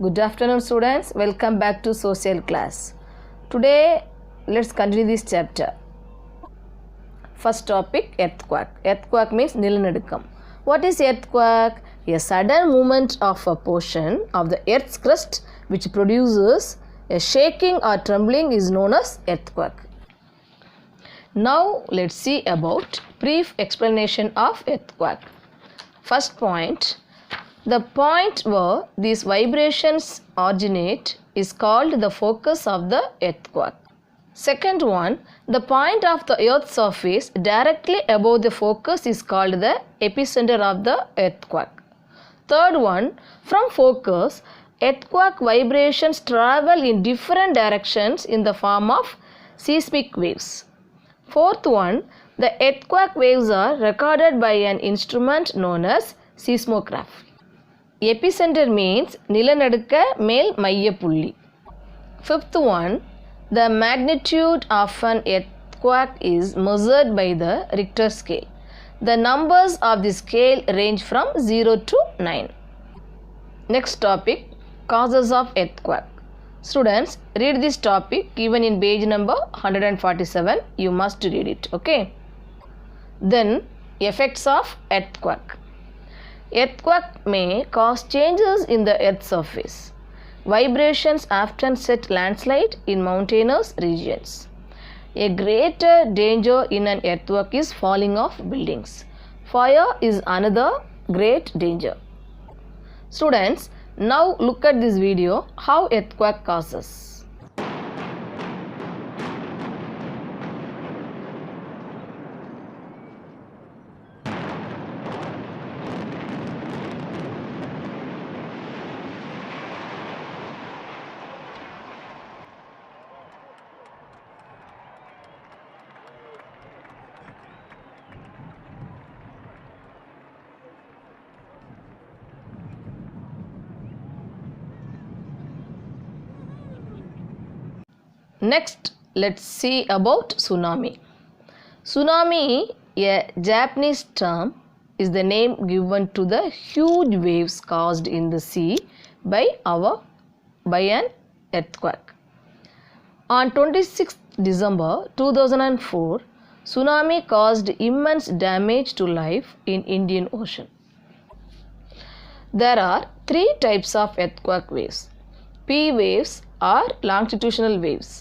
Good afternoon students, welcome back to social class. Today let's continue this chapter. First topic, earthquake. Earthquake means nilanadukam. What is earthquake? A sudden movement of a portion of the earth's crust which produces a shaking or trembling is known as earthquake. Now let's see about brief explanation of earthquake. First point, the point where these vibrations originate is called the focus of the earthquake. Second one, the point of the earth's surface directly above the focus is called the epicenter of the earthquake. Third one, from focus, earthquake vibrations travel in different directions in the form of seismic waves. Fourth one, the earthquake waves are recorded by an instrument known as seismograph. Epicenter means நிலநடுக்க மேல் மையப்புள்ளி. Fifth one, the magnitude of an earthquake is measured by the Richter scale. The numbers of the scale range from 0 to 9. Next topic, causes of earthquake. Students, read this topic given in page number 147. You must read it, okay? Then, effects of earthquake. Earthquake may cause changes in the earth's surface. Vibrations often set landslide in mountainous regions. A greater danger in an earthquake is falling of buildings. Fire is another great danger. Students, now look at this video, how earthquake causes. Next, let's see about tsunami. Tsunami, a Japanese term, is the name given to the huge waves caused in the sea by an earthquake. On 26 December 2004, tsunami caused immense damage to life in Indian Ocean. There are three types of earthquake waves. P waves are longitudinal waves.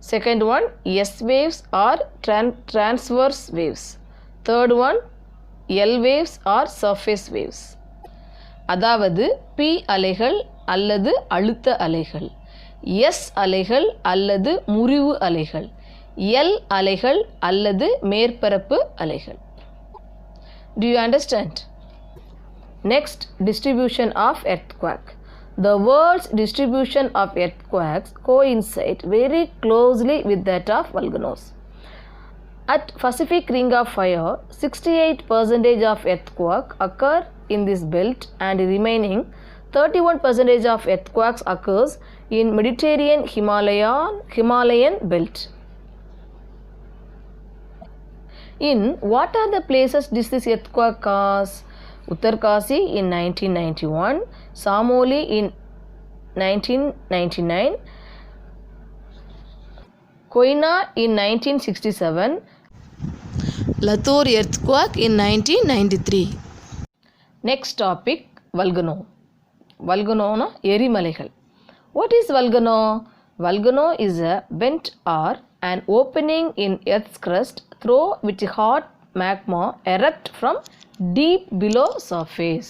Second one, S waves are transverse waves. Third one, L waves are surface waves. அதாவது P அலைகள் அல்லது அழுத்த அலைகள், S அலைகள் அல்லது முறிவு அலைகள், L அலைகள் அல்லது மேற்பரப்பு அலைகள். Do you understand? Next, distribution of earthquake. The world's distribution of earthquakes coincide very closely with that of volcanoes. At Pacific Ring of Fire, 68% of earthquakes occur in this belt and remaining 31% of earthquakes occurs in Mediterranean Himalayan belt. In what are the places did this earthquake cause? Uttarkasi in 1991, Samoli in 1999, Koina in 1967, Latur earthquake in 1993. Next topic, volcano. Volcano na எரிமலைகள். What is volcano? Volcano is a vent or an opening in earth's crust through which hot magma erupt from deep below surface.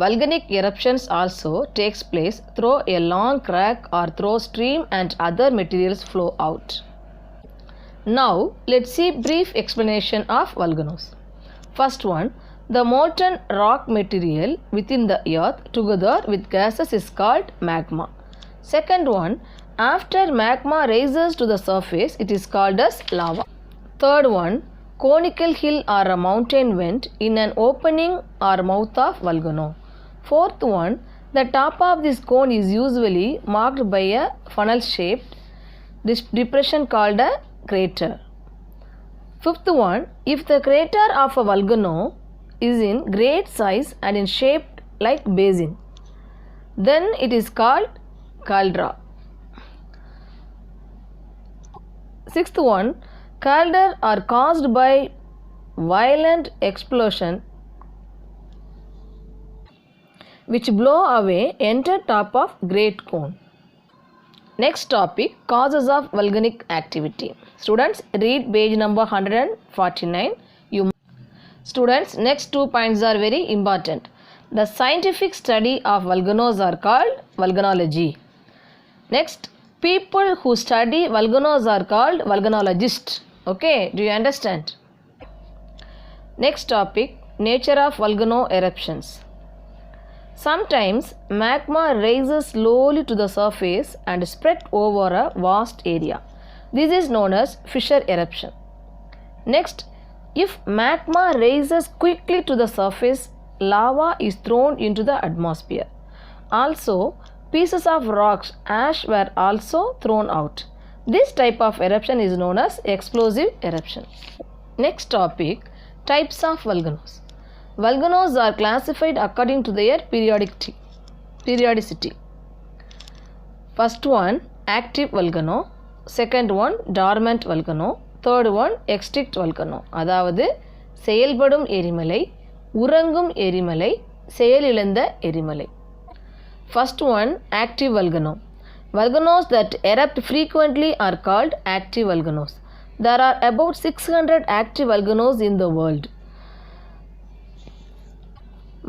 Volcanic eruptions also takes place through a long crack or through stream and other materials flow out. Now let's see brief explanation of volcanoes. First one, the molten rock material within the earth together with gases is called magma. Second one, after magma rises to the surface it is called as lava. Third one, conical hill or a mountain vent in an opening or mouth of volcano. Fourth one, the top of this cone is usually marked by a funnel-shaped depression called a crater. Fifth one, if the crater of a volcano is in great size and in shape like basin, then it is called caldera. Sixth one, caldera are caused by violent explosion which blow away entire top of great cone. Next topic, causes of volcanic activity. Students, read page number 149. Students, next 2 points are very important. The scientific study of volcanoes are called volcanology. Next, people who study volcanoes are called volcanologists. Okay, do you understand? Next topic, nature of volcano eruptions. Sometimes magma rises slowly to the surface and spread over a vast area. This is known as fissure eruption. Next, if magma rises quickly to the surface, lava is thrown into the atmosphere. Also, pieces of rocks, ash were also thrown out. This type of eruption is known as explosive eruption. Next topic, types of volcanoes. Volcanoes are classified according to their periodicity. First one, active volcano. Second one, dormant volcano. Third one, extinct volcano. அதாவது செயல்படும் எரிமலை, உறங்கும் எரிமலை, செயலிழந்த எரிமலை. First one, active volcano. Volcanoes that erupt frequently are called active volcanoes. There are about 600 active volcanoes in the world.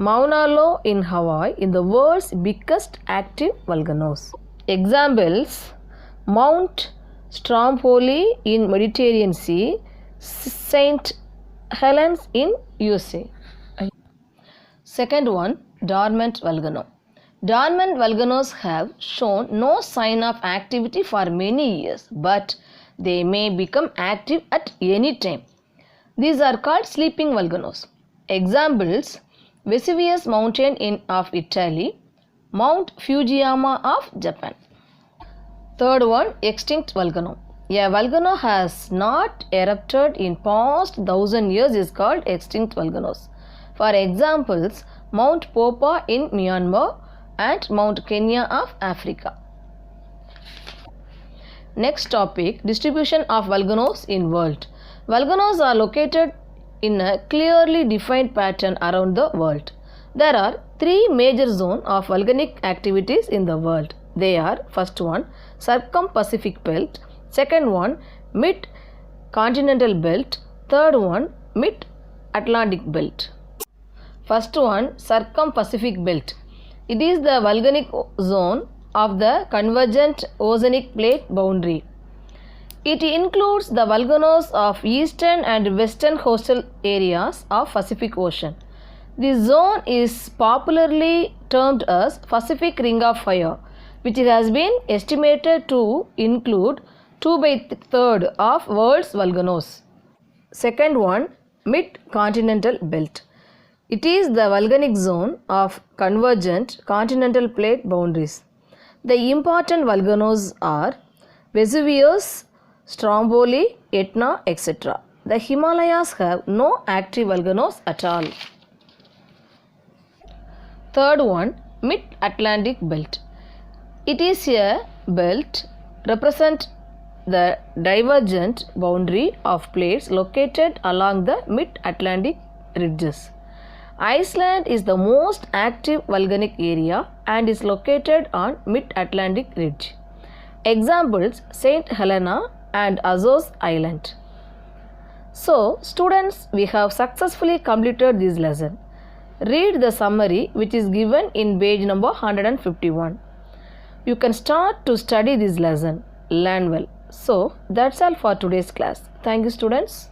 Mauna Loa in Hawaii is the world's biggest active volcanoes. Examples, Mount Stromboli in Mediterranean Sea, St. Helens in USA. Second one, dormant volcano. Dormant volcanoes have shown no sign of activity for many years, but they may become active at any time. These are called sleeping volcanoes. Examples, Vesuvius mountain of Italy, Mount Fujiyama of Japan. Third one, extinct volcano. A volcano has not erupted in past 1000 years is called extinct volcanoes. For examples, Mount Popa in Myanmar and Mount Kenya of Africa. Next topic, distribution of volcanoes in world. Volcanoes are located in a clearly defined pattern around the world. There are 3 major zones of volcanic activities in the world. They are, first one, Circum-Pacific Belt, second one, Mid-Continental Belt, third one, Mid-Atlantic Belt. First one, Circum-Pacific Belt. It is the volcanic zone of the convergent oceanic plate boundary. It includes the volcanoes of eastern and western coastal areas of Pacific Ocean. This zone is popularly termed as Pacific Ring of Fire, which has been estimated to include 2/3 of world's volcanoes. Second one, Mid-Continental Belt. It is the volcanic zone of convergent continental plate boundaries. The important volcanoes are Vesuvius, Stromboli, Etna, etc. The Himalayas have no active volcanoes at all. Third one, Mid-Atlantic Belt. It is a belt represent the divergent boundary of plates located along the mid-Atlantic ridges. Iceland is the most active volcanic area and is located on mid-Atlantic ridge. Examples, St. Helena and Azores Island. So, students, we have successfully completed this lesson. Read the summary which is given in page number 151. You can start to study this lesson. Learn well. So, that's all for today's class. Thank you, students.